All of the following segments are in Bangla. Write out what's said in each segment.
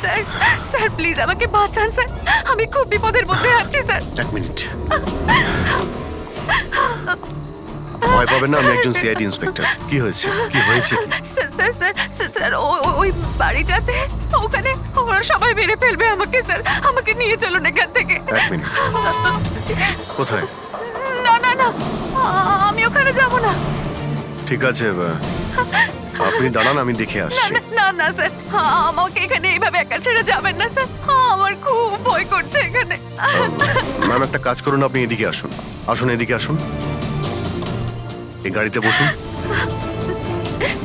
স্যার স্যার প্লিজ আমাকে বাঁচান স্যার, আমি খুব বিপদের মধ্যে আছি স্যার। এক মিনিট, ভয় পাবেন না, আমি একজন সিআইডি ইন্সপেক্টর। কি হয়েছে, কি হয়েছে কি? Sir sir sir sir, sir ওই বাড়িটাতে ওখানে ওরা সবাই মেরে ফেলবে আমাকে স্যার, আমাকে নিয়ে চলুন এখান থেকে। এক মিনিট, কোথায়? না না না, আমি ওখানে যাব না। ঠিক আছে, আপনি দাঁড়ান, আমি দেখে না আসছি। না না না স্যার, আমাকে এখানে এইভাবে একা ছেড়ে যাবেন না স্যার, আমার খুব ভয় করছে এখানে। ম্যাম, একটা কাজ করুন, আপনি এদিকে আসুন, আসুন এদিকে আসুন, এই গাড়িতে বসুন,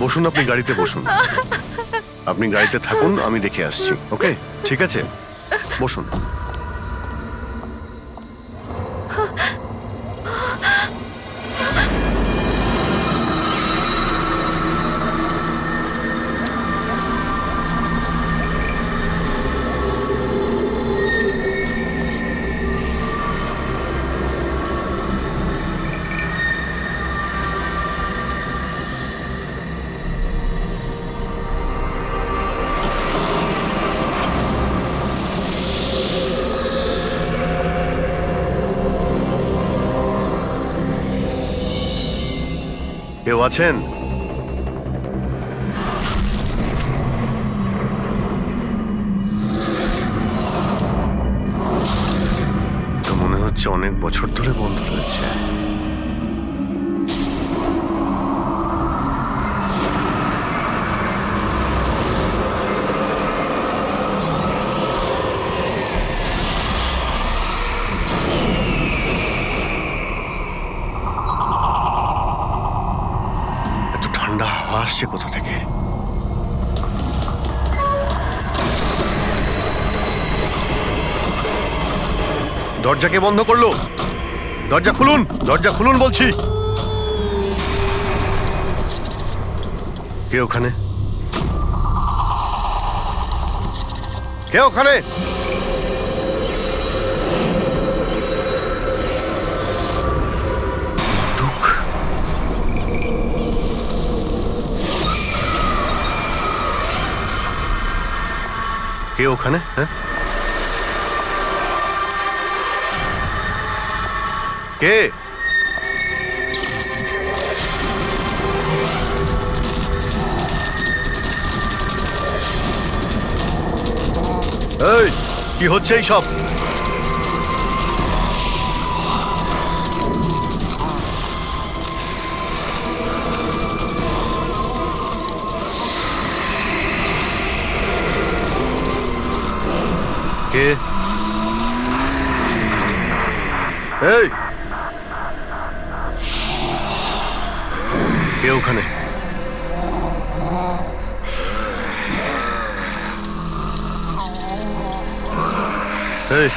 বসুন, আপনি গাড়িতে বসুন, আপনি গাড়িতে থাকুন, আমি দেখে আসছি। ওকে, ঠিক আছে, বসুন। কেউ আছেন? তো মনে হচ্ছে অনেক বছর ধরে বন্ধ রয়েছে। ঠান্ডা হাওয়া আসছে কোথা থেকে? দরজা কে বন্ধ করলো? দরজা খুলুন, দরজা খুলুন বলছি। কে ওখানে? কে ওখানে? কে ওখানে? হ্যাঁ, কে? এই, কি হচ্ছে এই সব? কে? এই, কে ওখানে? এই,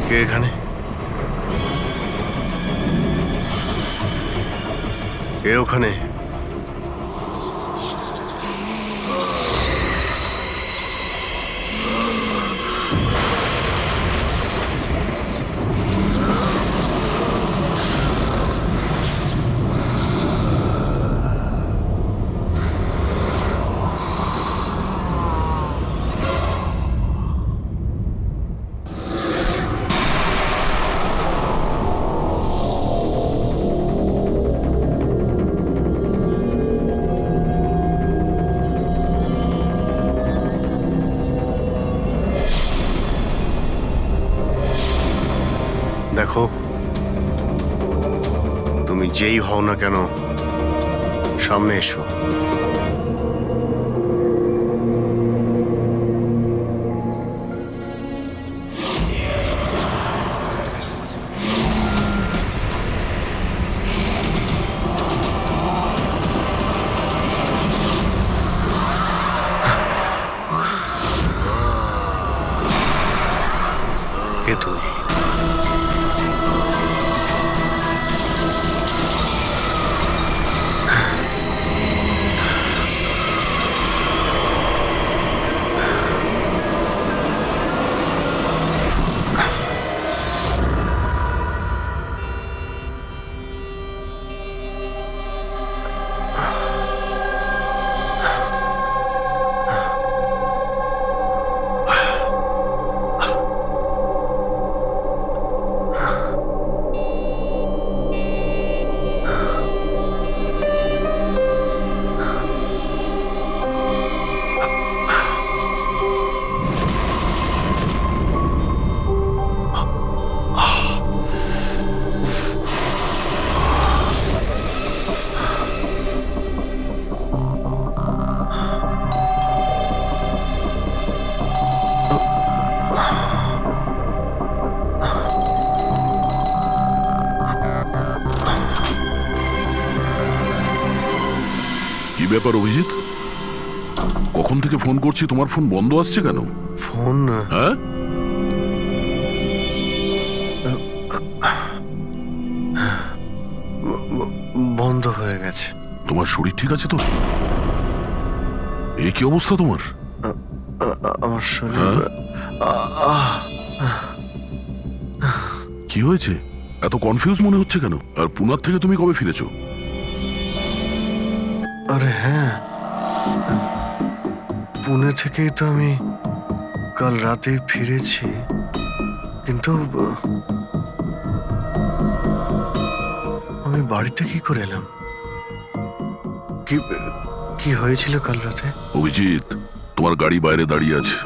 কে এখানে? কে ওখানে? দেখো, তুমি যেই হও না কেন, সামনে এসো। ব্যাপার অভিজিৎ? কখন থেকে ফোন করছি, তোমার ফোন বন্ধ আসছে কেন? ফোন হ্যাঁ, বন্ধ হয়ে গেছে। তোমার শরীর ঠিক আছে তো? এই কি অবস্থা তোমার? আমার শরীর হ্যাঁ? কি হয়েছে? এত কনফিউজ মনে হচ্ছে কেন? আর পুনার থেকে তুমি কবে ফিরেছো? আরে হ্যাঁ, পুনে থেকেই তো আমি কাল রাতে ফিরেছি, কিন্তু আমি বাড়িতে কি করে এলাম? কি কি হয়েছিল কাল রাতে? অভিজিৎ, তোমার গাড়ি বাইরে দাঁড়িয়ে আছে,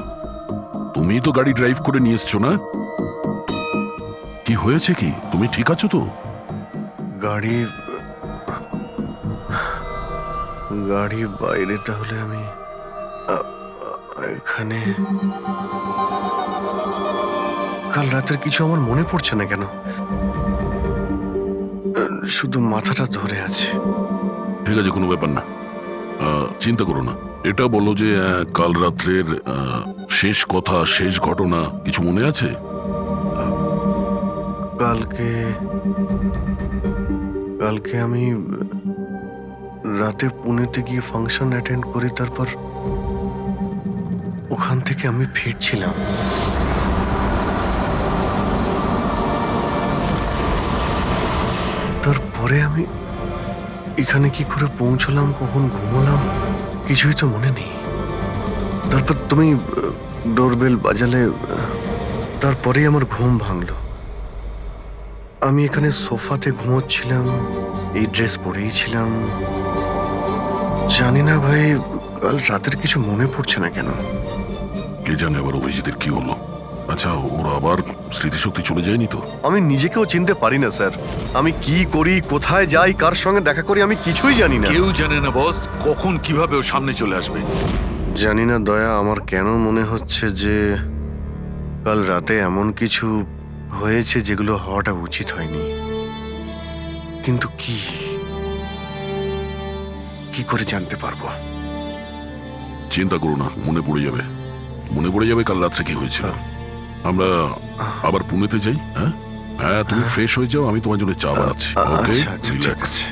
তুমিই তো গাড়ি ড্রাইভ করে নিয়ে এসছো না? কি হয়েছে কি? তুমি ঠিক আছো তো? গাড়ি গাড়ি বাইরে, তাহলে আমি এখানে কাল রাতের কিছু আমার মনে পড়ছে না কেন, শুধু মাথাটা ধরে আছে। ঠিক আছে, কোনো ব্যাপার না, চিন্তা করো না। এটা বলো যে কাল রাত্রের শেষ কথা, শেষ ঘটনা কিছু মনে আছে? কালকে কালকে আমি রাতে পুনেতে গিয়ে ফাংশন অ্যাটেন্ড করি, তারপর ওখান থেকে আমি ফিরছিলাম। তারপরে আমি এখানে কি করে পৌঁছলাম, কখন ঘুমোলাম, কিছুই তো মনে নেই। তারপর তুমি ডোরবেল বাজালে, তারপরেই আমার ঘুম ভাঙলো। আমি এখানে সোফাতে ঘুমোচ্ছিলাম, এই ড্রেস পরেই ছিলাম। জানি না ভাই, কাল রাতের কিছু মনে পড়ছে না কেন। কে জানে আবার অভিজিতের কি হলো। আচ্ছা, ওরা আবার স্মৃতিশক্তি চলে যায়নি তো? আমি নিজেকেও চিনতে পারি না স্যার। আমি কি করি, কোথায় যাই, কার সঙ্গে দেখা করি, আমি কিছুই জানি না। কেউ জানে না বস, কখন কিভাবে ও সামনে চলে আসবে। জানি না দয়া, আমার কেন মনে হচ্ছে যে কাল রাতে এমন কিছু হয়েছে যেগুলো হওয়াটা উচিত হয়নি। কিন্তু কি কি করে জানতে পারবো? চিন্তা করো না, মনে পড়ে যাবে, মনে পড়ে যাবে কাল রাত্রে কি হয়েছিল। আমরা আবার পুনেতে যাই। হ্যাঁ হ্যাঁ, তুমি ফ্রেশ হয়ে যাও, আমি তোমার জন্য চা বানাচ্ছি। ওকে, আচ্ছা আচ্ছা, ঠিক রিল্যাক্স। আছে।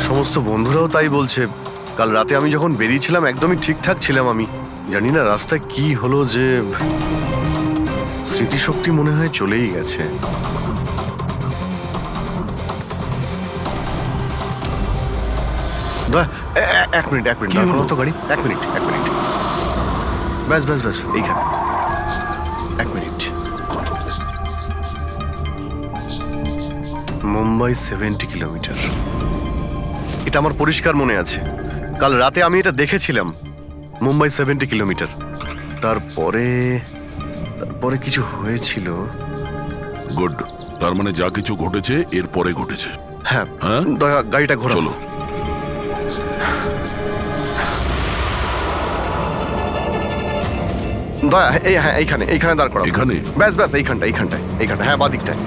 সমস্ত বন্ধুরাও তাই বলছে। কাল রাতে আমি যখন বেরিয়েছিলাম একদমই ঠিকঠাক ছিলাম। আমি জানি না রাস্তায় কি হলো, যে স্মৃতিশক্তি মনে হয় চলেই গেছে। এক মিনিট দাঁড় করাও তো গাড়ি। এক মিনিট ব্যাস এইখানে। এক মিনিট। মুম্বাই 70 কিলোমিটার, এটা আমার পরিষ্কার মনে আছে। কাল রাতে আমি এটা দেখেছিলাম, মুম্বাই 70 কিলোমিটার। তারপরে কিছু হয়েছিল। গুড, তার মানে যা কিছু ঘটেছে এরপরে ঘটেছে। হ্যাঁ, হ্যাঁ? দয়া গাড়িটা ঘোরাও। চলো। দয়া, হ্যাঁ এইখানে দাঁড় করাও। এখানে? ব্যাস এইখানটায়, হ্যাঁ বাদিকটায়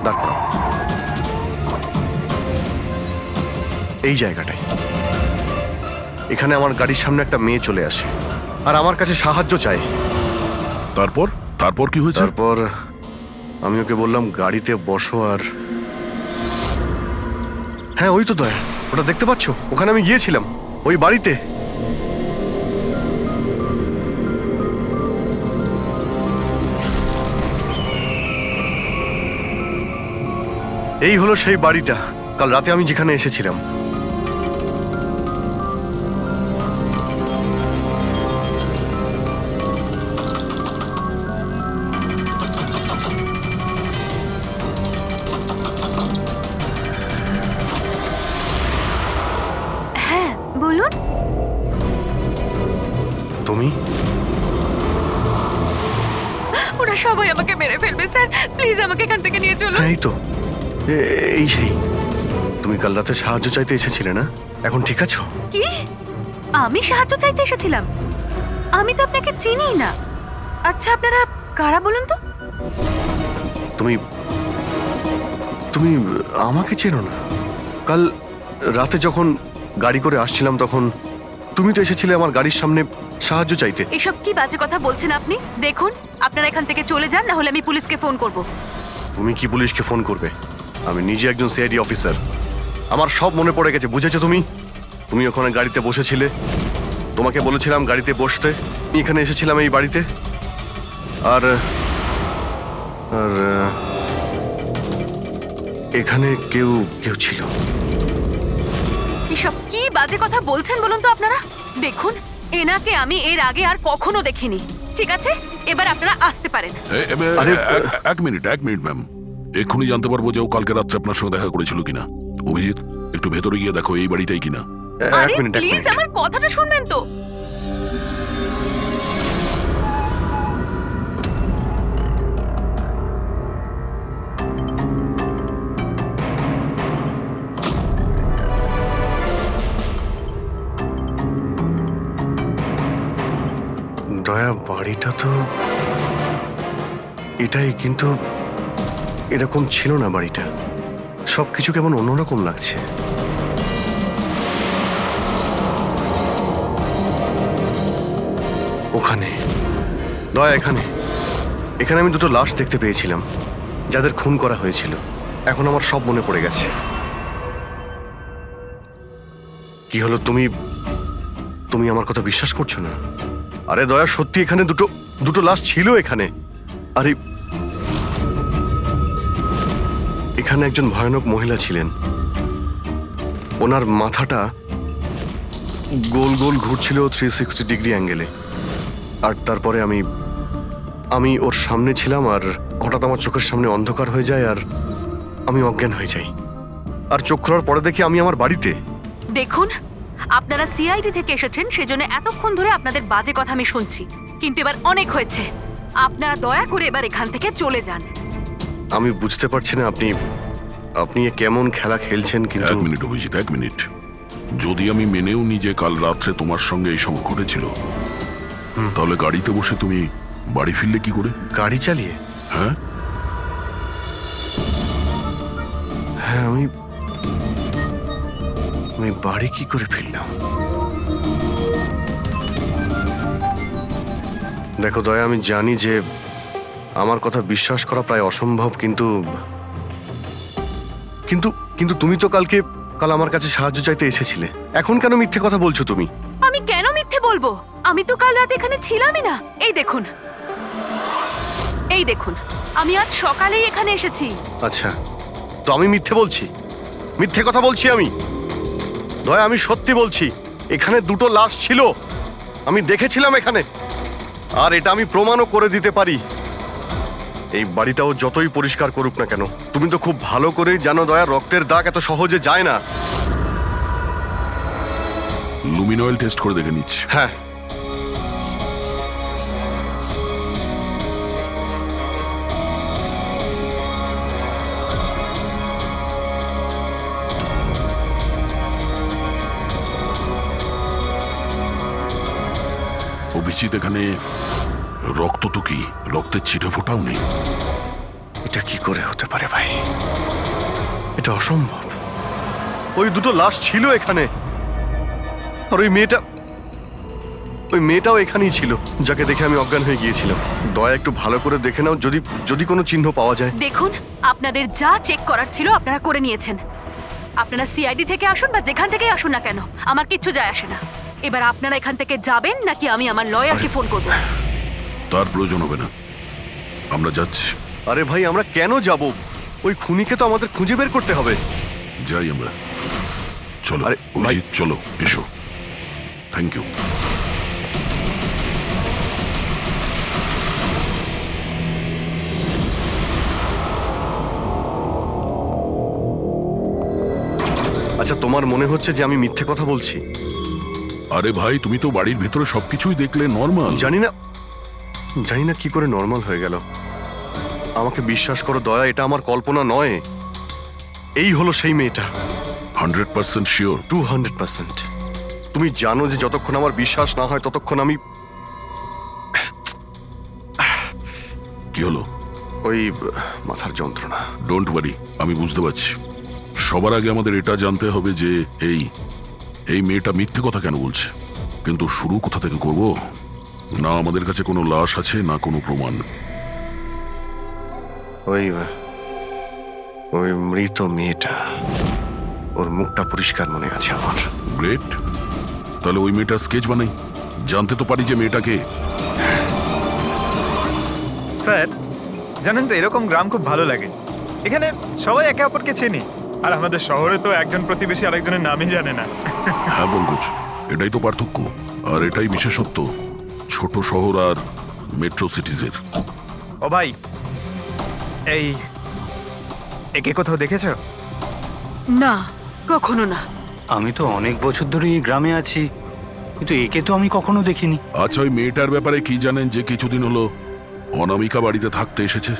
দাঁড় করাও। এই জায়গাটায়। এখানে আমার গাড়ির সামনে একটা মেয়ে চলে আসে আর আমার কাছে সাহায্য চায়। তারপর কি হয়েছে? তারপর আমি ওকে বললাম গাড়িতে বসো, আর হ্যাঁ ওই তো দয়া, ওটা দেখতে পাচ্ছ? ওখানে আমি গিয়েছিলাম, ওই বাড়িতে। এই হলো সেই বাড়িটা কাল রাতে আমি যেখানে এসেছিলাম। হ্যাঁ বলুন। তুমি? ওরা সবাই আমাকে মেরে ফেলবে স্যার, প্লিজ আমাকে এখান থেকে নিয়ে চলুন। হ্যাঁ এই তো, এই সেই। তুমি কাল রাতে সাহায্য চাইতে এসেছিলে না? এখন ঠিক আছো? কি? আমি সাহায্য চাইতে এসেছিলাম? আমি তো আপনাকে চিনি না। আচ্ছা আপনারা কারা বলুন তো? তুমি তুমি আমাকে চেনো না? কাল রাতে যখন গাড়ি করে আসছিলাম তখন তুমি তো এসেছিলে আমার গাড়ির সামনে সাহায্য চাইতে। এসব কি বাজে কথা বলছেন আপনি? দেখুন, আপনারা এখান থেকে চলে যান, না হলে আমি পুলিশকে ফোন করব। তুমি কি পুলিশকে ফোন করবে? আমি নিজে একজন সিআইডি অফিসার, আমার সব মনে পড়ে গেছে। বুঝেছো তুমি? তুমি ওখানে গাড়িতে বসেছিলে, তোমাকে বলেছিলাম গাড়িতে বসতে, আমি এখানে এসেছিলাম এই বাড়িতে। আর আর এখানে কেউ কেউ ছিল। এসব কি বাজে কথা বলছেন বলুন তো আপনারা? দেখুন, এনাকে আমি এর আগে আর কখনো দেখিনি। ঠিক আছে, এবার আপনারা আসতে পারেন। আরে এক মিনিট ম্যাম, এক্ষুনি জানতে পারবো যে ও কালকে রাত্রে আপনার সঙ্গে দেখা করেছিল কিনা। অভিজিৎ, একটু ভেতরে গিয়ে দেখো এই বাড়িটাই কিনা। আরে এক মিনিট প্লিজ আমার কথাটা শুনবেন তো। দয়া, বাড়িটা তো এটাই, কিন্তু এরকম ছিল না বাড়িটা। সবকিছু কেমন অন্যরকম লাগছে। ওখানে দয়া, এখানে এখানে আমি দুটো লাশ দেখতে পেয়েছিলাম, যাদের খুন করা হয়েছিল। এখন আমার সব মনে পড়ে গেছে। কি হলো, তুমি তুমি আমার কথা বিশ্বাস করছো না? আরে দয়া, সত্যি এখানে দুটো লাশ ছিল এখানে। আরে এখানে একজন ভয়ানক মহিলা ছিলেন, ওনার মাথাটা গোল গোল ঘুরছিল 360 ডিগ্রি অ্যাঙ্গেলে। আর তারপরে আমি ওর সামনে ছিলাম, আর হঠাৎ আমার চোখের সামনে অন্ধকার হয়ে যায়, আর আমি অজ্ঞান হয়ে যাই। আর চোখ খোলার পরে দেখি আমি আমার বাড়িতে। দেখুন, আপনারা সিআইডি থেকে এসেছেন, সেজন্য এতক্ষণ ধরে আপনাদের বাজে কথা আমি শুনছি, কিন্তু এবার অনেক হয়েছে। আপনারা দয়া করে এবার এখান থেকে চলে যান। আমি বুঝতে পারছি না আপনি এ কেমন খেলা খেলছেন, কিন্তু এক মিনিট অভিজিৎ, এক মিনিট। যদি আমি মেনেও নি যে কাল রাত্রে তোমার সঙ্গে এইসব ঘটেছিল, তাহলে গাড়িতে বসে তুমি বাড়ি ফিরলে কি করে? গাড়ি চালিয়ে? হ্যাঁ, হ্যাঁ, আমি বাড়ি কি করে ফিরলাম? দেখো দয়া, আমি জানি যে আমার কথা বিশ্বাস করা প্রায় অসম্ভব, কিন্তু কিন্তু কিন্তু তুমি তো কাল আমার কাছে সাহায্য চাইতে এসেছিলে। এখন কেন মিথ্যে কথা বলছো তুমি? আমি কেন মিথ্যে বলবো? আমি তো কাল রাতে এখানে ছিলামই না। এই দেখুন, আমি আজ সকালেই এখানে এসেছি। আচ্ছা, তো আমি মিথ্যে বলছি? মিথ্যে কথা বলছি আমি? দয়া, আমি সত্যি বলছি, এখানে দুটো লাশ ছিল, আমি দেখেছিলাম এখানে। আর এটা আমি প্রমাণও করে দিতে পারি। এই বাড়িটাও যতই পরিষ্কার করুক না কেন, তুমি তো খুব ভালো করেই জানো দয়া, রক্তের দাগ এত সহজে যায় না। লুমিনয়েল টেস্ট করে দেখে নিচ্ছি। হ্যাঁ, অভিজিৎ, এখানে রক্ত তো কি, রক্তের ছিটে ফোটাও নেই। এটা কি করে হতে পারে ভাই? এটা অসম্ভব। ওই দুটো লাশ ছিল এখানে, আর ওই মেয়েটাও এখানেই ছিল, যাকে দেখে আমি অজ্ঞান হয়ে গিয়েছিলাম। দয়া, একটু ভালো করে দেখে নাও, যদি কোনো চিহ্ন পাওয়া যায়। দেখুন, আপনাদের যা চেক করার ছিল আপনারা করে নিয়েছেন। আপনারা সিআইডি থেকে আসুন বা যেখান থেকে আসুন না কেন, আমার কিচ্ছু যায় আসে না। এবার আপনারা এখান থেকে যাবেন, নাকি আমি আমার লয়ারকে ফোন করব? তার প্রয়োজন হবে না, আমরা যাচ্ছি। আরে ভাই, আমরা কেন যাব? ওই খুনিকে তো আমাদের খুঁজে বের করতে হবে। যাই আমরা, চলো। আরে, ভাই। অভিজিৎ, চলো, এসো। Thank you. আচ্ছা, তোমার মনে হচ্ছে যে আমি মিথ্যে কথা বলছি? আরে ভাই, তুমি তো বাড়ির ভেতরে সবকিছুই দেখলে, নর্মাল। জানি না কি করে নর্মাল হয়ে গেল। আমাকে বিশ্বাস করো দয়া, এটা আমার কল্পনা নয়। এই হলো সেই মেয়েটা। 100% শিওর? 200%। তুমি জানো যে যতক্ষণ আমার বিশ্বাস না হয় ততক্ষণ কি হলো? ওই মাথার যন্ত্রণা। ডোন্ট ওয়ারি, আমি বুঝতে পারছি। সবার আগে আমাদের এটা জানতে হবে যে এই মেয়েটা মিথ্যে কথা কেন বলছে। কিন্তু শুরু কোথা থেকে করব? না আমাদের কাছে কোনো লাশ আছে, না কোনো প্রমাণ। ওই ওই মৃত মেয়েটা, ওর মুখটা পরিষ্কার মনে আছে আমার। গ্রেট, তাহলে ওই মেয়েটার স্কেচ বানাই, জানতে তো পারি যে মেয়েটাকে। স্যার জানেন তো, এরকম গ্রাম খুব ভালো লাগে। এখানে সবাই একে অপরকে চেনে, আর আমাদের শহরে তো একজন প্রতিবেশী আরেকজনের নামই জানে না। হ্যাঁ পঙ্কজ, এটাই তো পার্থক্য, আর এটাই বিশেষত্ব ছোট শহর আর মেট্রো সিটিজের। ও ভাই, একে কোথাও দেখেছো? না, কখনো না। আমি তো অনেক বছর ধরে এই গ্রামে আছি, কিন্তু একে তো আমি কখনো দেখিনি। আচ্ছা, ওই মেয়েটার ব্যাপারে কি জানেন যে কিছুদিন হলো অনামিকা বাড়িতে থাকতে এসেছে?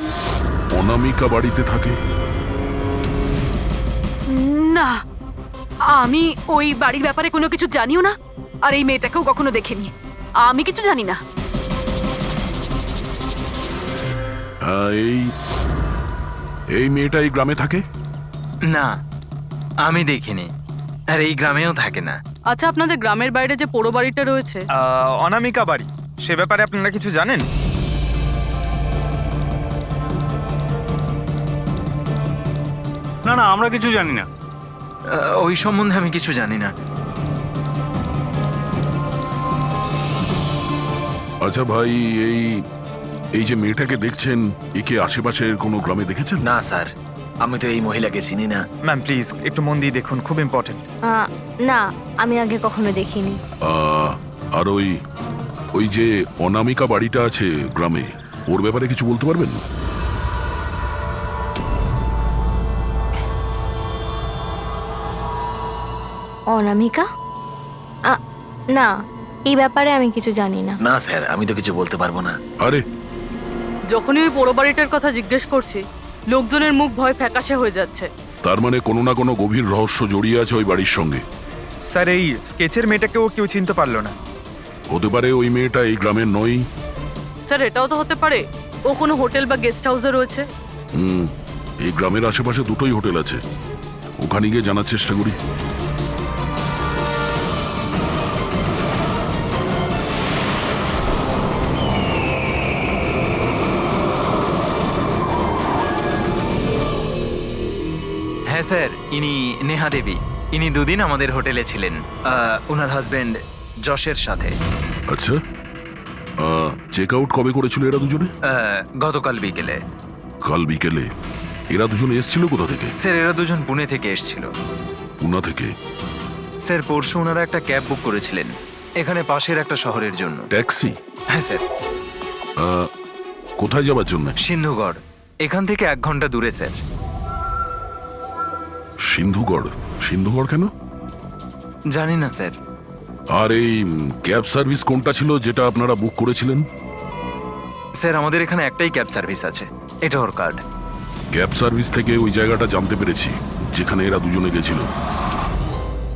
অনামিকা বাড়িতে থাকে? না, আমি ওই বাড়ির ব্যাপারে কোনো কিছু জানিও না, আর এই মেয়েটাকেও কখনো দেখিনি। আমি কিছু জানি না। হ্যাঁ, এই মেয়েটা এই গ্রামে থাকে? না, আমি দেখিনি, আর এই গ্রামেও থাকে না। আচ্ছা, আপনাদের গ্রামের বাইরে যে পোড়ো বাড়িটা রয়েছে, অনামিকা বাড়ি, সে ব্যাপারে আপনারা কিছু জানেন? না না, আমরা কিছু জানি না। ওই সম্বন্ধে আমি কিছু জানি না। আচ্ছা ভাই, এই যে মেয়েটাকে দেখছেন, একে আশেপাশের কোনো গ্রামে দেখেছেন? না স্যার, আমি তো এই মহিলাকে চিনি না। ম্যাম প্লিজ একটু মন দিয়ে দেখুন, খুব ইম্পর্টেন্ট। না, আমি আগে কখনো দেখিনি। আর ওই যে অনামিকা বাড়িটা আছে গ্রামে, ওর ব্যাপারে কিছু বলতে পারবেন? অনামিকা? না, এই ব্যাপারে আমি কিছু জানি না। না স্যার, আমি তো কিছু বলতে পারবো না। আরে যখনই ওই পোড়ো বাড়িটার কথা জিজ্ঞেস করছি, লোকজনের মুখ ভয় ফ্যাকাশে হয়ে যাচ্ছে। তার মানে কোনো না কোনো গভীর রহস্য জড়িয়ে আছে ওই বাড়ির সঙ্গে। স্যার, এই স্কেচের মেয়েটাকেও কেউ চিনতে পারলো না। হতে পারে ওই মেয়েটা এই গ্রামের নয়। স্যার, এটাও তো হতে পারে ও কোনো হোটেল বা গেস্ট হাউসে রয়েছে। এই গ্রামের আশেপাশে দুটোই হোটেল আছে, ওখানে গিয়ে জানার চেষ্টা করি। হ্যাঁ স্যার, ইনি নেহা দেবী। ইনি দুদিন আমাদের হোটেলে ছিলেন, ওনার হাজবেন্ড যশের সাথে। আচ্ছা, চেক আউট কবে করেছিল এরা দুজনে? গতকাল বিকেলে। কাল বিকেলে? এরা দুজনে এসেছিল কোথা থেকে? স্যার, এরা দুজন পুনে থেকে এসেছিল। পুনা থেকে? স্যার, পরশু ওনারা একটা ক্যাব বুক করেছিলেন এখানে পাশের একটা শহরের জন্য। ট্যাক্সি? হ্যাঁ স্যার। কোথায় যাবার জন্য? সিন্ধুগড়, এখান থেকে 1 ঘন্টা দূরে স্যার। সিন্ধুগড়? সিন্ধুগড় কেন? জানি না স্যার। আর এই ক্যাব সার্ভিস কোনটা ছিল যেটা আপনারা বুক করেছিলেন? স্যার, আমাদের এখানে একটাই ক্যাব সার্ভিস আছে, এটা ওর কার্ড। ক্যাব সার্ভিস থেকে ওই জায়গাটা জানতে পেরেছি যেখানে এরা দুজনে গেছিল।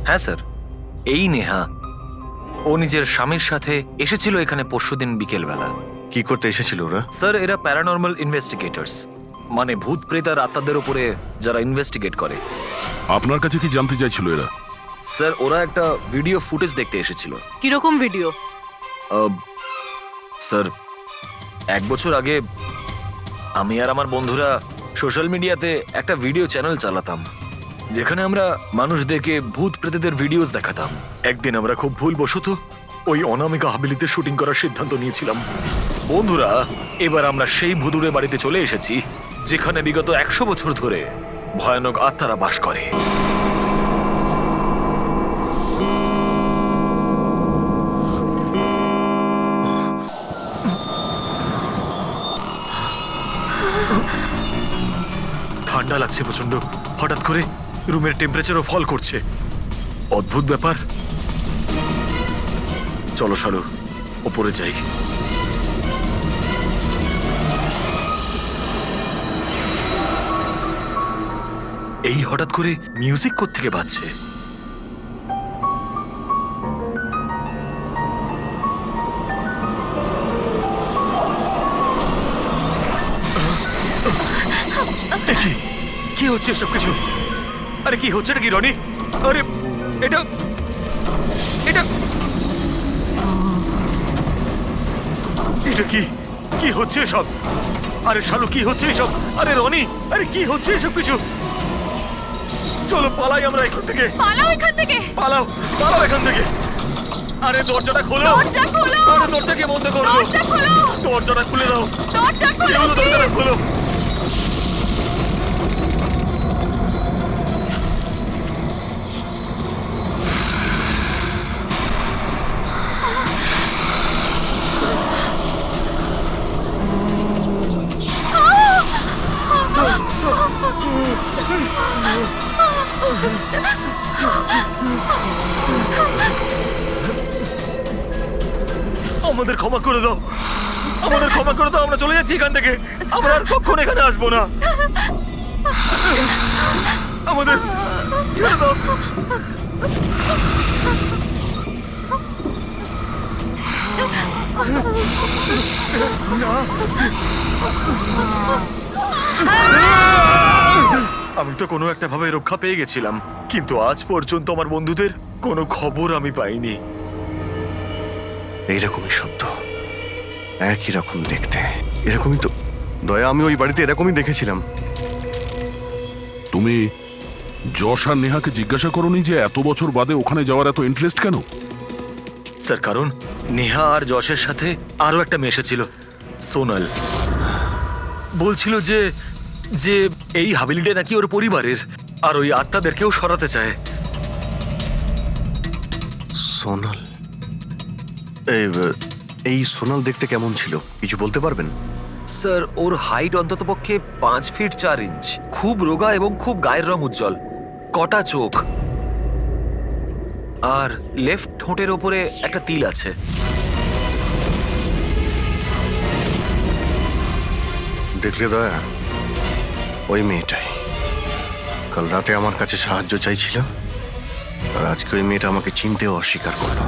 হ্যাঁ স্যার, এই নেহা ও নিজের স্বামীর সাথে এসেছিল এখানে পরশুদিন বিকেলবেলা। কি করতে এসেছিল ওরা? স্যার, এরা প্যারানর্মাল ইনভেস্টিগেটরস, মানে ভূত প্রেত আর আত্মাদের উপরে যারা ইনভেস্টিগেট করে। আপনার কাছে কি জানতে চাইছিল এরা? স্যার, ওরা একটা ভিডিও ফুটেজ দেখতে এসেছিল। কিরকম ভিডিও? স্যার, 1 বছর আগে আমি আর আমার বন্ধুরা সোশ্যাল মিডিয়াতে একটা ভিডিও চ্যানেল চালাতাম, যেখানে আমরা মানুষদেরকে ভূত প্রেতদের ভিডিওস দেখাতাম। একদিন আমরা খুব ভুলবশত ওই অনামিকা হাবিলিতে শুটিং করার সিদ্ধান্ত নিয়েছিলাম। বন্ধুরা, এবার আমরা সেই ভুতুড়ে বাড়িতে চলে এসেছি যেখানে বিগত 100 বছর ধরে ভয়ানক আত্মারা বাস করে। ঠান্ডা লাগছে প্রচন্ড, হঠাৎ করে রুমের টেম্পারেচারও ফল করছে। অদ্ভুত ব্যাপার। চলো শালু, ওপরে যাই। এই হঠাৎ করে মিউজিক কোত্থেকে বাজছে? কি হচ্ছে সব কিছু? আরে কি হচ্ছে নাকি রনি? আরে এটা এটা এটা কি কি হচ্ছে সব? আরে শালু কি হচ্ছে এসব? আরে রনি, আরে কি হচ্ছে এসব কিছু? চলো পালাই আমরা এখান থেকে। পালাও এখান থেকে। পালাও পালাও এখান থেকে। আরে দরজাটা খোলো। দরজা খোলো। আরে দরজাকে বন্ধ করো। দরজা খোলো। দরজাটা খুলে দাও। দরজা কি খোলো, হলো? দরজাটা please। খোলো। আমাদের ক্ষমা করে দাও, আমাদের ক্ষমা করে দাও। আমরা চলে যাচ্ছি এখান থেকে। আমরা আর কখনো এখানে আসবো না। আমাদের ছেড়ে দাও। আমি তো কোনো একটা ভাবে রক্ষা পেয়ে গেছিলাম, কিন্তু আজ পর্যন্ত আমার বন্ধুদের কোনো খবর আমি পাইনি। এইরকমই শব্দ, একই রকম দেখতে, এরকমই তো। দয়া, আমি ওই বাড়িতে এরকমই দেখেছিলাম। তুমি যশ আর নেহাকে জিজ্ঞাসা করোনি যে এত বছর বাদে ওখানে যাওয়ার এত ইন্টারেস্ট কেন? স্যার, কারণ নেহা আর যশের সাথে আরো একটা মেয়ে এসেছিল, সোনাল। বলছিল যে যে এই হাবিলিটা নাকি ওর পরিবারের, আর ওই আত্মাদেরকেও সরাতে চায়। সোনাল? এই সোনাল দেখতে কেমন ছিল, কিছু বলতে পারবেন? স্যার, ওর হাইট অন্ততপক্ষে 5 ফিট 4 ইঞ্চ, খুব রোগা এবং খুব গায়ের রং উজ্জ্বল, কটা চোখ, আর লেফট ঠোঁটের ওপরে একটা তিল আছে। দেখলে দয়া, ওই মেয়েটাই কাল রাতে আমার কাছে সাহায্য চাইছিল, আর আজকে ওই মেয়েটা আমাকে চিনতেও অস্বীকার করলো।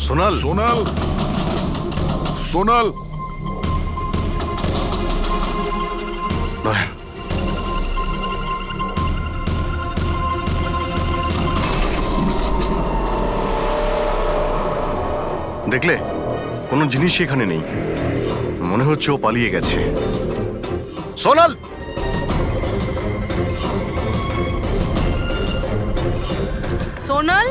সোনাল, সোনাল, সোনাল, দয়া, দেখলে কোনো জিনিসই এখানে নেই, মনে হচ্ছে ও পালিয়ে গেছে। সোনাল! সোনাল,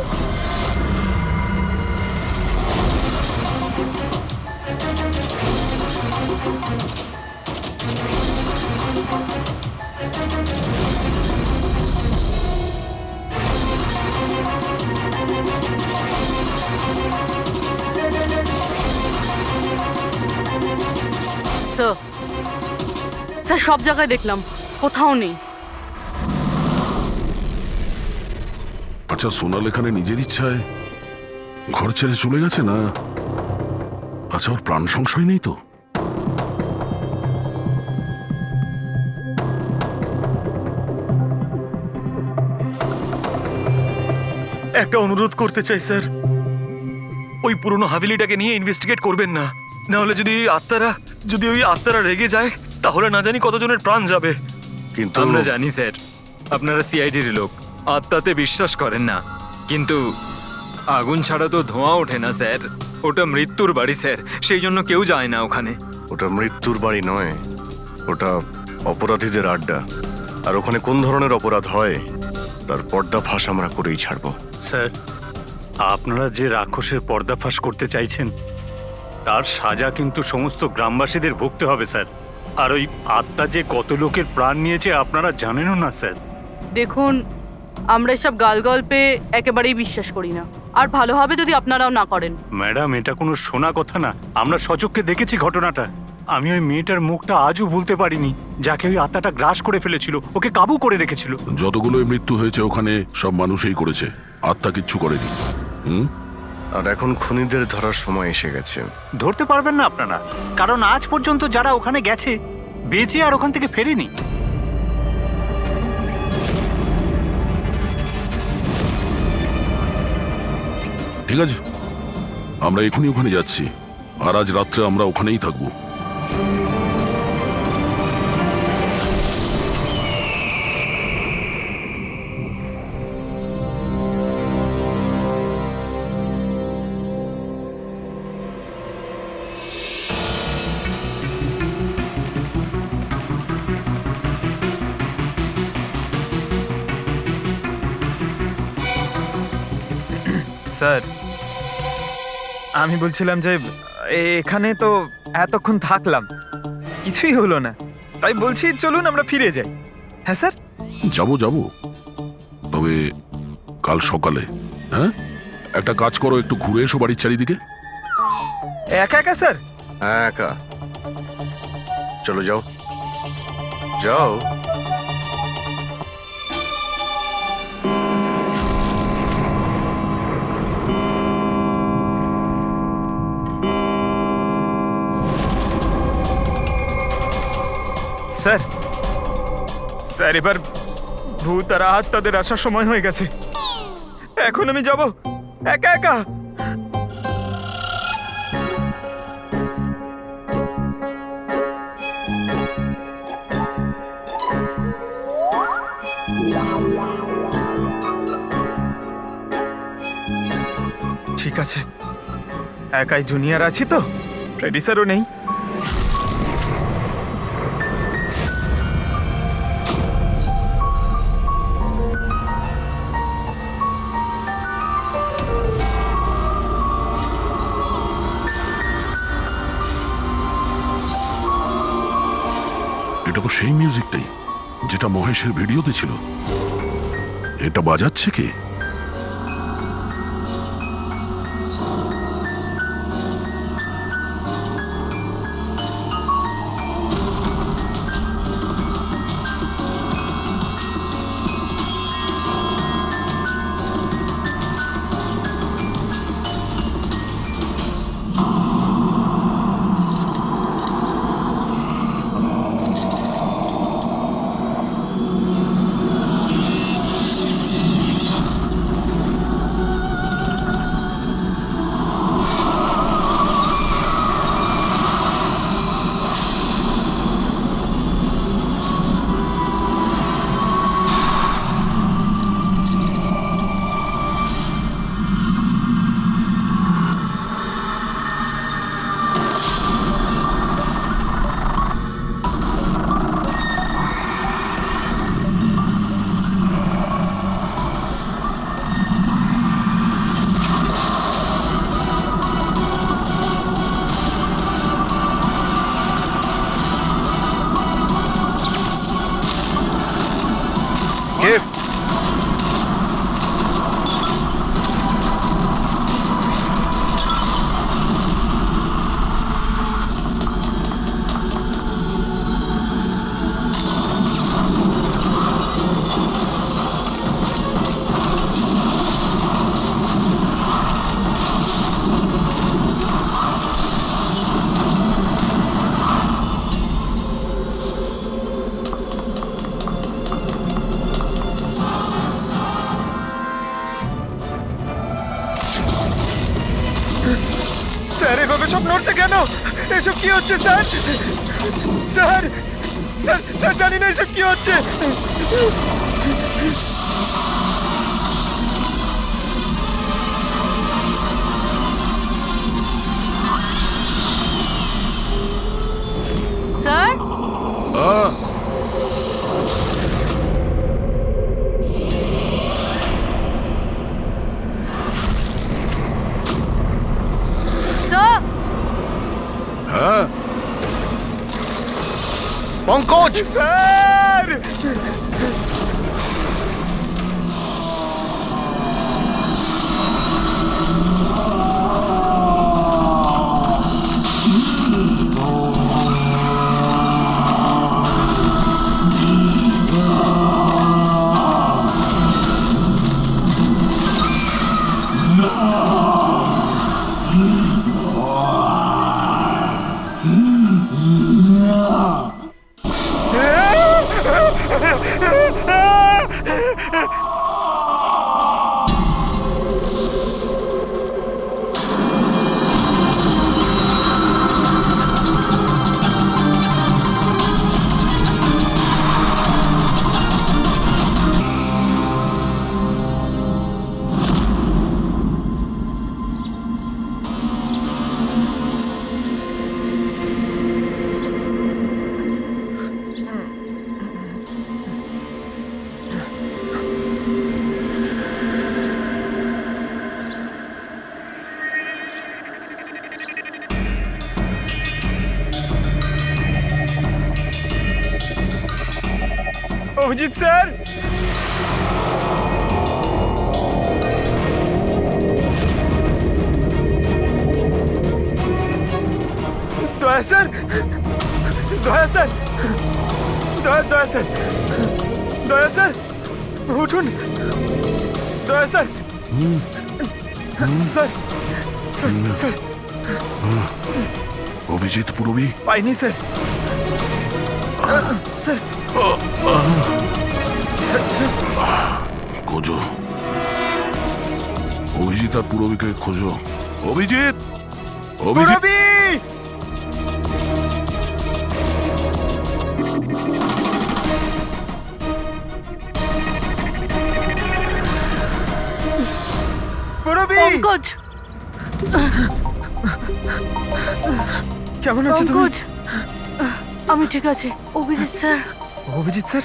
স্যার সব জায়গায় দেখলাম, কোথাও নেই। আচ্ছা, সোনাল এখানে নিজের ইচ্ছায় ঘর ছেড়ে চলে গেছে না? আচ্ছা, ওর প্রাণ সংশয় নেই তো? একটা অনুরোধ করতে চাই স্যার, ওই পুরনো হাভেলিটাকে নিয়ে ইনভেস্টিগেট করবেন না। না হলে যদি ওই আত্মারা রেগে যায়, তাহলে না জানি কতজনের প্রাণ যাবে। কিন্তু আমরা জানি স্যার, আপনারা সিআইডির লোক, আত্মাতে বিশ্বাস করেন না, কিন্তু আগুন ছাড়া তো ধোঁয়া ওঠে না স্যার। ওটা মৃত্যুর বাড়ি স্যার, সেই জন্য কেউ যায় না ওখানে। ওটা মৃত্যুর বাড়ি নয়, ওটা অপরাধীদের আড্ডা। আর ওখানে কোন ধরনের অপরাধ হয় তার পর্দাফাঁস আমরা করেই ছাড়বো। স্যার, আপনারা যে রাক্ষসের পর্দাফাঁস করতে চাইছেন তার সাজা কিন্তু সমস্ত গ্রামবাসীদের ভুগতে হবে স্যার। আর ওই আত্মা যে কত লোকের প্রাণ নিয়েছে আপনারা জানেনও না স্যার। দেখুন, আমরা এসব গালগল্পে একেবারেই বিশ্বাস করি না, আর ভালো হবে যদি আপনারাও না করেন। ম্যাডাম, এটা কোনো শোনা কথা না, আমরা সচক্ষে দেখেছি ঘটনাটা। আমি ওই মেয়েটার মুখটা আজও ভুলতে পারিনি, যাকে ওই আত্মাটা গ্রাস করে ফেলেছিল, ওকে কাবু করে রেখেছিল। যতগুলো মৃত্যু হয়েছে ওখানে সব মানুষই করেছে, আত্মা কিচ্ছু করেনি। আর এখন খুনিদের ধরার সময় এসে গেছে। ধরতে পারবেন না আপনারা, কারণ আজ পর্যন্ত যারা ওখানে গেছে বেঁচে আর ওখান থেকে ফেরেনি। ঠিক আছে, আমরা এখনই ওখানে যাচ্ছি, আর আজ রাত্রে আমরা ওখানেই থাকবো। স্যার, আমি বলছিলাম যে এখানে তো এতক্ষণ থাকলাম, কিছুই হলো না, তাই বলছি চলুন আমরা ফিরে যাই। হ্যাঁ স্যার। যাবো যাবো, তবে কাল সকালে। হ্যাঁ, একটা কাজ করো, একটু ঘুরে এসো বাড়ির চারিদিকে। একা একা স্যার? হ্যাঁ, একা। চলো যাও যাও। স্যার, স্যার এবার ভূত আর আত্মাদের আসার সময় হয়ে গেছে, এখন আমি যাব একা একা। ঠিক আছে, একাই জুনিয়র আছি তো, ফ্রেডি স্যারও নেই। এটা তো সেই মিউজিকটাই যেটা মহেশের ভিডিওতে ছিল। এটা বাজাচ্ছে কে? কে? স্যার এভাবে সব নড়ছে কেন? এসব কি হচ্ছে স্যার? স্যার স্যার স্যার জানি না এসব কি হচ্ছে। স্যার, স্যার, হ্যাঁ, পঙ্কজ! স্যার অভিজিৎ স্যার, দয়া স্যার, দয়া স্যার, দয়া স্যার, দয়া স্যার, উঠুন, দয়া sir, sir, sir, sir, Abhijit Purabi, পাইনি স্যার, স্যার, স্যার, স্যার, খোঁজো। অভিজিৎ আর পুরবীকে খোঁজো। অভিজিৎ, অভিজিৎ, পুরবী! পুরবী! পঙ্কজ, কেমন আছো তুমি? পঙ্কজ, আমি ঠিক আছি। অভিজিৎ স্যার, অভিজিৎ স্যার,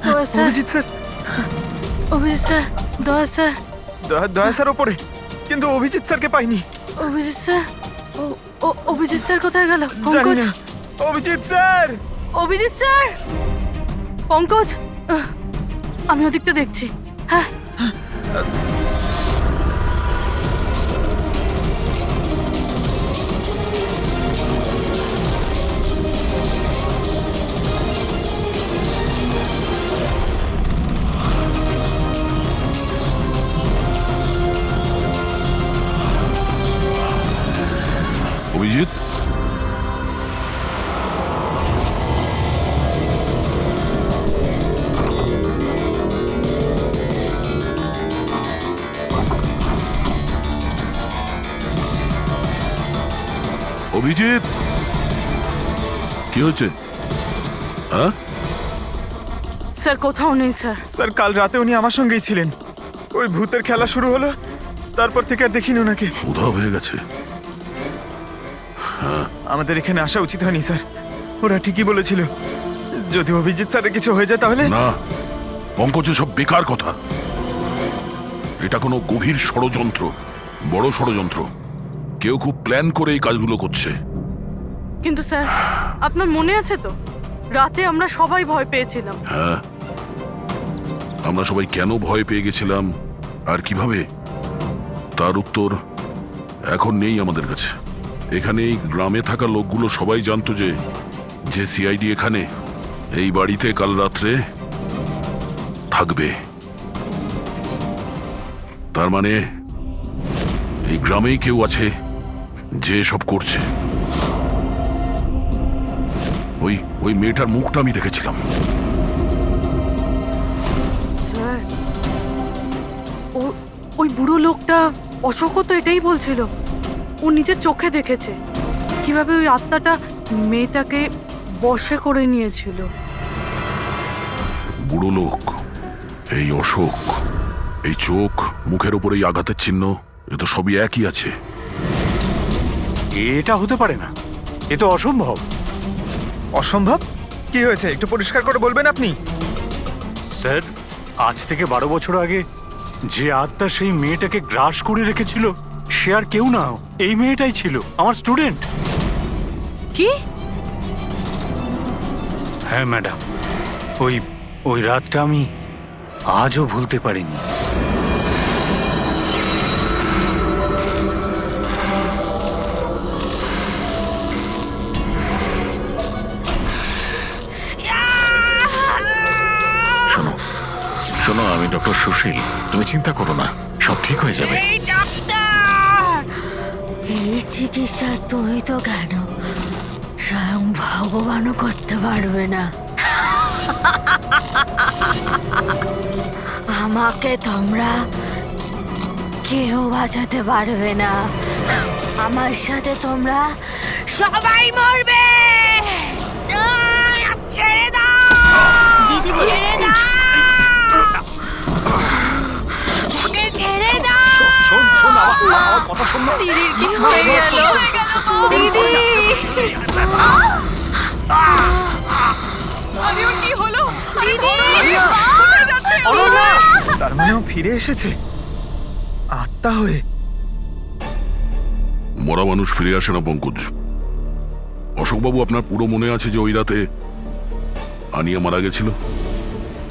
দয়া sir, Abhijit sir, Abhijit sir, দয়া স্যার, দয়া স্যার ওপরে, কিন্তু অভিজিৎ স্যারকে পাইনি। অভিজিৎ স্যার, অভিজিৎ স্যার কোথায় গেল? জানি পঙ্কজ, না। অভিজিৎ স্যার! অভিজিৎ স্যার, পঙ্কজ, আমি ওদিকটা দেখছি। হ্যাঁ, অভিজিৎ, অভিজিৎ, কি হচ্ছে? হ্যাঁ, স্যার কোথাও নেই স্যার। স্যার কাল রাতে উনি আমার সঙ্গেই ছিলেন। ওই ভূতের খেলা শুরু হলো, তারপর থেকে আর দেখিনি ওনাকে। উধাও হয়ে গেছে। আমাদের এখানে আসা উচিত হয়নি স্যার। ওরা ঠিকই বলেছিল, যদি অভিজিৎ স্যারের কিছু হয়ে যায় তাহলে। না, পঙ্কজ, সব বেকার কথা। এটা কোনো গভীর ষড়যন্ত্র, বড় ষড়যন্ত্র। কেউ খুব প্ল্যান করে এই কাজগুলো করছে। কিন্তু স্যার, আপনার মনে আছে তো, রাতে আমরা সবাই ভয় পেয়েছিলাম। হ্যাঁ, আমরা সবাই কেন ভয় পেয়ে গেছিলাম আর কিভাবে, তার উত্তর এখন নেই আমাদের কাছে। এখানে এই গ্রামে থাকা লোকগুলো সবাই জানতো যে সিআইডি এখানে এই বাড়িতে কাল রাত্রে থাকবে। তার মানে এই গ্রামেই কেউ আছে যে সব করছে। ওই মেয়েটার মুখটা আমি দেখেছিলাম। স্যার, ওই বুড়ো লোকটা অশোকও তো এটাই বলছিল। ও নিজের চোখে দেখেছে কিভাবে ওই আত্মাটা মেয়েটাকে বশে করে নিয়েছিল। বুড়ো লোক, এই অশোক, এই চোখ, মুখের উপর এই আঘাতের চিহ্ন, এ তো সবই একই আছে। এটা হতে পারে না, এ তো অসম্ভব। অসম্ভব? কি হয়েছে একটু পরিষ্কার করে বলবেন আপনি? স্যার, আজ থেকে 12 বছর আগে যে আত্মা সেই মেয়েটাকে গ্রাস করে রেখেছিল, সে আর কেউ না, এই মেয়েটাই ছিল, আমার স্টুডেন্ট। কি? হ্যাঁ ম্যাডাম, ওই রাতটা আমি আজও ভুলতে পারিনি। শোনো, আমি ডক্টর সুশীল। তুমি চিন্তা করো না, সব ঠিক হয়ে যাবে। এই ডাক্তার, এই চিকিৎসা তুমি তো কেন, স্বয়ং ভগবানও করতে পারবে না। আমাকে তোমরা কেউ বাঁচাতে পারবে না। আমার সাথে তোমরা সবাই মরবে। ছেড়ে দাও দিদি, ছেড়ে দাও, ওকে ছেড়ে দাও। দিদির কি হয়ে গেল? দিদি, কি হলো? দিদি, তার মানে ও ফিরে এসেছে আত্মা হয়ে। মরা মানুষ ফিরে আসে না পঙ্কজ। অশোকবাবু, আপনার পুরো মনে আছে যে ওই রাতে আনিয়া মারা গেছিল?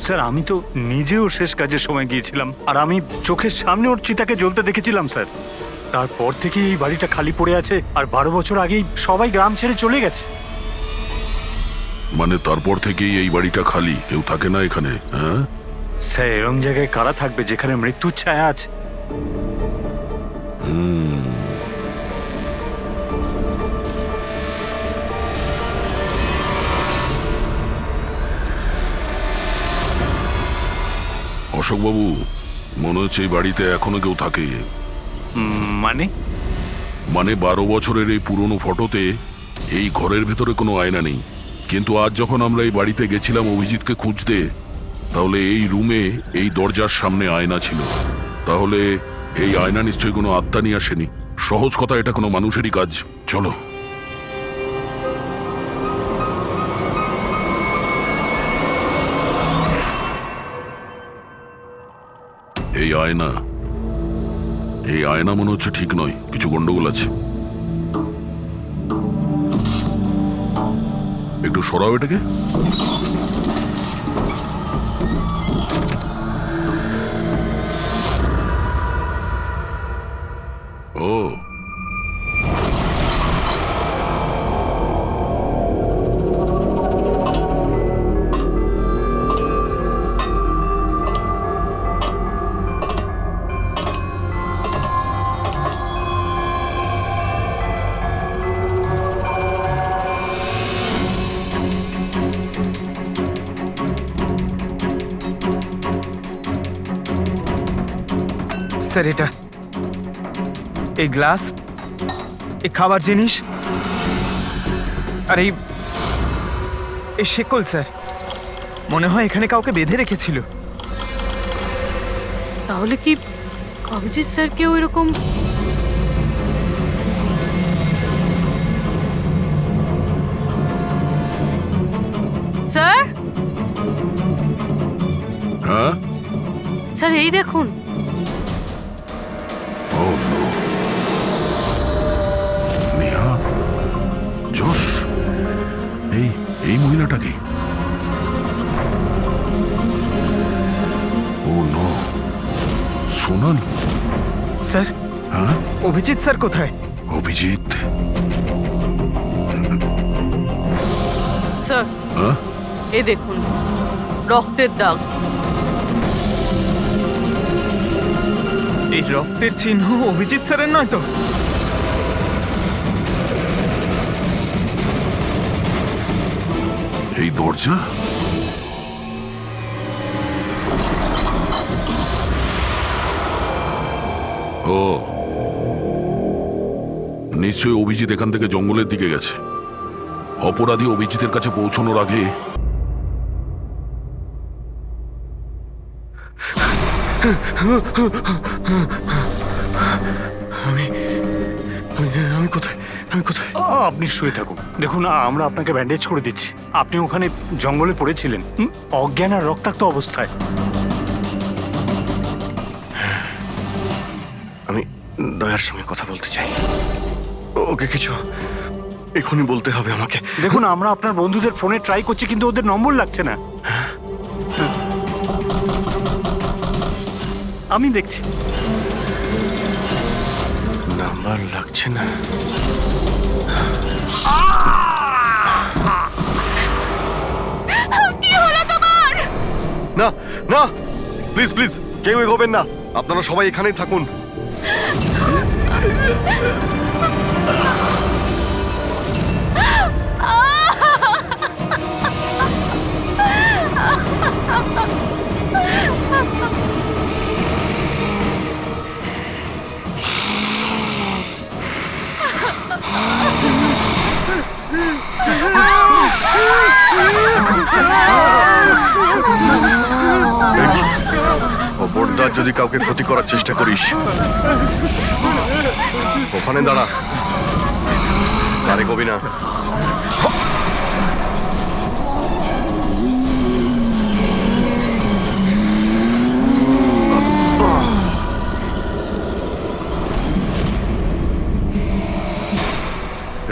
স্যার আমি তো নিজেও শেষ কাজের সময় গিয়েছিলাম, আর আমি চোখের সামনে ওর চিতাকে জ্বলতে দেখেছিলাম স্যার। তারপর থেকে এই বাড়িটা খালি পড়ে আছে, আর 12 বছর আগেই সবাই গ্রাম ছেড়ে চলে গেছে। মানে তারপর থেকেই এই বাড়িটা খালি, কেউ থাকে না এখানে? হ্যাঁ স্যার, এরম জায়গায় কারা থাকবে যেখানে মৃত্যুর ছায়া আছে? অশোকবাবু, মনে হচ্ছে এই বাড়িতে এখনো কেউ থাকে। মানে? মানে 12 বছরের এই পুরনো ফটোতে এই ঘরের ভেতরে কোনো আয়না নেই, কিন্তু আজ যখন আমরা এই বাড়িতে গেছিলাম অভিজিৎকে খুঁজতে, তাহলে এই রুমে এই দরজার সামনে আয়না ছিল। তাহলে এই আয়না নিশ্চয়ই কোনো আত্মা নিয়ে আসেনি। সহজ কথা, এটা কোনো মানুষেরই কাজ। চলো। এই আয়না, এই আয়না মনে হচ্ছে ঠিক নয়, কিছু গন্ডগোল আছে। একটু সরাও এটাকে। ও, স্যার এটা, এই গ্লাস, এই খাবার জিনিস, আর এই শেকল স্যার, মনে হয় এখানে কাউকে বেঁধে রেখেছিল। তাহলে কি অভিজিৎ স্যার কেউ এরকম? স্যার, হ্যাঁ, স্যার এই দেখুন। ও নো, নেহা, যশ, এই মহিলাটা কি? ও নো, সোনাল। স্যার, হ্যাঁ, অভিজিৎ স্যার কোথায়? অভিজিৎ? স্যার হ্যাঁ, এই দেখুন, রক্তের দাগ। এই রক্তের চিহ্ন অভিজিৎ স্যারের নয় তো? এই দরজা, ও নিশ্চয়ই অভিজিৎ এখান থেকে জঙ্গলের দিকে গেছে। অপরাধী অভিজিতের কাছে পৌঁছানোর আগে আমি কোথায়? আমি কোথায়? আপনি শুয়ে থাকুন, দেখুন আমরা আপনাকে ব্যান্ডেজ করে দিচ্ছি। আপনি ওখানে জঙ্গলে পড়েছিলেন অজ্ঞান আর রক্তাক্ত অবস্থায়। আমি দয়ার সঙ্গে কথা বলতে চাই। ওকে কিছু এখনই বলতে হবে আমাকে। দেখুন আমরা আপনার বন্ধুদের ফোনে ট্রাই করছি, কিন্তু ওদের নম্বর লাগছে না। আমি দেখছি নাম্বার লাগছে না। কি হলো তোমার? না না, প্লিজ প্লিজ কেউ এগোবেন না। আপনারা সবাই এখানেই থাকুন। খবরদার যদি কাউকে ক্ষতি করার চেষ্টা করিস, ওখানে দাঁড়া, আরে কবি না।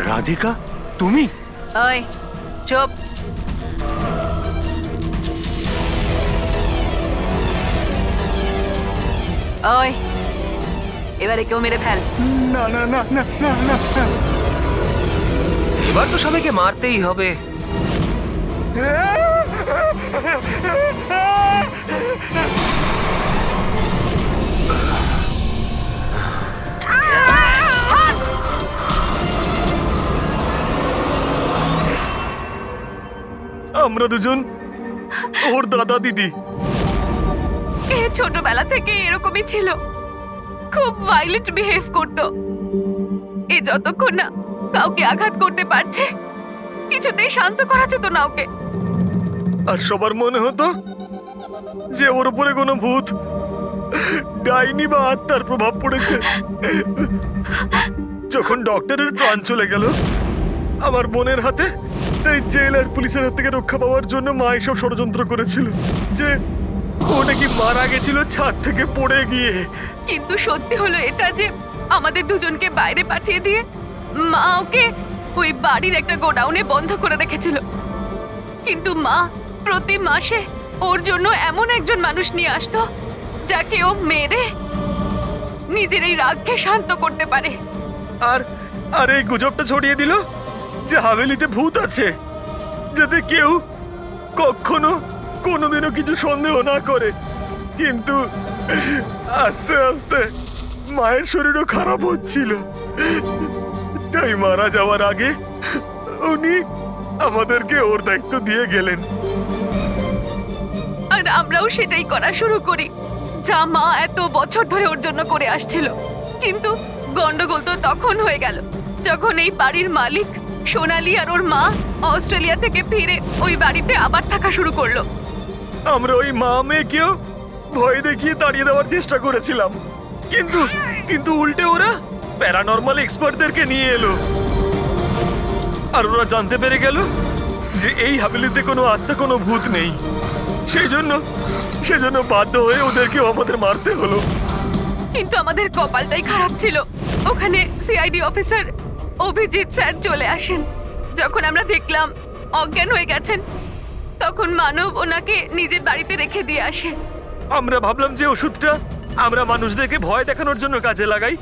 রাধিকা, তুমি? ওই চুপ। ওই এবারে কেউ মেরে ফেল। না না না না না না না। এবার তো সবাইকে মারতেই হবে। আমরা দুজন ওর দাদা দিদি। এ ছোটবেলা থেকে এরকমই ছিল, খুব ভাইলেন্ট বিহেভ করতো। এ যতক্ষণ না কাউকে আঘাত করতে পারছে কিছুতেই শান্ত করা যেত না ওকে। আর সবার মনে হতো যে ওর উপরে কোনো ভূত, ডাইনি বা আত্মার প্রভাব পড়েছে। যখন ডক্টরের প্রাণ চলে গেল আমার বোনের হাতে, তাই জেল আর পুলিশের হাত থেকে রক্ষা পাওয়ার জন্য মা এসব ষড়যন্ত্র করেছিল যে ও নাকি মারা গেছিল ছাদ থেকে পড়ে গিয়ে। কিন্তু সত্যি হলো এটা যে আমাদের দুজনকে বাইরে পাঠিয়ে দিয়ে মা ওকে ওই বাড়ির একটা গোডাউনে বন্ধ করে রেখেছিল। কিন্তু মা প্রতি মাসে ওর জন্য এমন একজন মানুষ নিয়ে আসতো যাকে ও মেরে নিজের এই রাগকে শান্ত করতে পারে। আর আর এই গুজবটা ছড়িয়ে দিল যে হাভেলিতে ভূত আছে, যাতে কেউ কখনো কোনোদিনও কিছু সন্দেহ না করে। কিন্তু আস্তে আস্তে মায়ের শরীরও খারাপ হচ্ছিল, তাই মারা যাওয়ার আগে উনি আমাদেরকে ওর দায়িত্ব দিয়ে গেলেন। আর আমরাও সেটাই করা শুরু করি যা মা এত বছর ধরে ওর জন্য করে আসছিল। কিন্তু গন্ডগোল তো তখন হয়ে গেল যখন এই বাড়ির মালিক সোনালি আর ওর মা অস্ট্রেলিয়া থেকে ফিরে ওই বাড়িতে আবার থাকা শুরু করলো। আমরা ওই মা মেয়েকেও ভয় দেখিয়ে তাড়িয়ে দেওয়ার চেষ্টা করেছিলাম, কিন্তু কিন্তু উল্টে ওরা প্যারানর্মাল এক্সপার্টদেরকে নিয়ে এলো। আর ওরা জানতে পেরে গেল যে এই হাভেলিতে কোনো আত্মা, কোনো ভূত নেই। সেজন্য বাধ্য হয়ে ওদেরকেও আমাদের মারতে হলো। কিন্তু আমাদের কপালটাই খারাপ ছিল, ওখানে সিআইডি অফিসার অভিজিৎ স্যার চলে আসেন। যখন আমরা দেখলাম অজ্ঞান হয়ে গেছেন, তখন মানব ওনাকে নিজের বাড়িতে রেখে দিয়ে আসে। আমরা ভাবলাম যে ওষুধটা আমরা মানুষদেরকে ভয় দেখানোর জন্য কাজে লাগাই,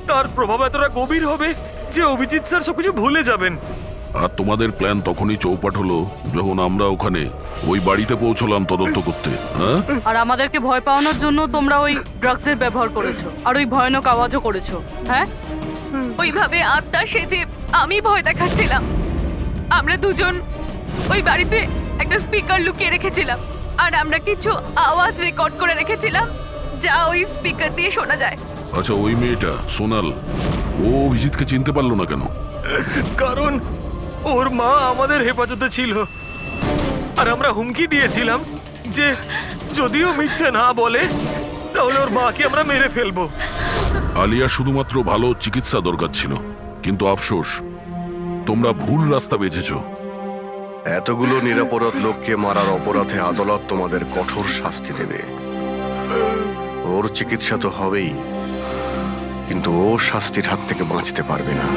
তার প্রভাব এতটা গভীর হবে যে অভিজিৎ স্যার সবকিছু ভুলে যাবেন। আর তোমাদের প্ল্যান তখনই চৌপাট হলো যখন আমরা ওখানে ওই বাড়িতে পৌঁছলাম তদন্ত করতে। হ্যাঁ, আর আমাদেরকে ভয় পাওয়ানোর জন্য তোমরা ওই ড্রাগসের ব্যবহার করেছো আর ওই ভয়ানক আওয়াজও করেছো। হ্যাঁ, ওইভাবে আত্মা সেজে আমি ভয় দেখাচ্ছিলাম। আমরা দুজন ওই বাড়িতে একটা স্পিকার লুকিয়ে রেখেছিলাম, আর আমরা কিছু আওয়াজ রেকর্ড করে রেখেছিলাম যা ওই স্পিকার দিয়ে শোনা যায়। আচ্ছা, ওই মেয়েটা সোনাল, ও অভিজিৎকে চিনতে পারলো না কেন? কারণ ওর মা আমাদের হেফাজতে ছিল, আর আমরা হুমকি দিয়েছিলাম যে যদিও মিথ্যে না বলে তাহলে ওর মাকে আমরা মেরে ফেলবো। আলিয়া শুধুমাত্র ভালো চিকিৎসা দরকার ছিল, কিন্তু আফসোস তোমরা ভুল রাস্তা বেছেছো। এতগুলো নিরাপরাধ লোককে মারার অপরাধে আদালত তোমাদের কঠোর শাস্তি দেবে। ওর চিকিৎসা তো হবেই, কিন্তু ও শাস্তির হাত থেকে বাঁচতে পারবে না।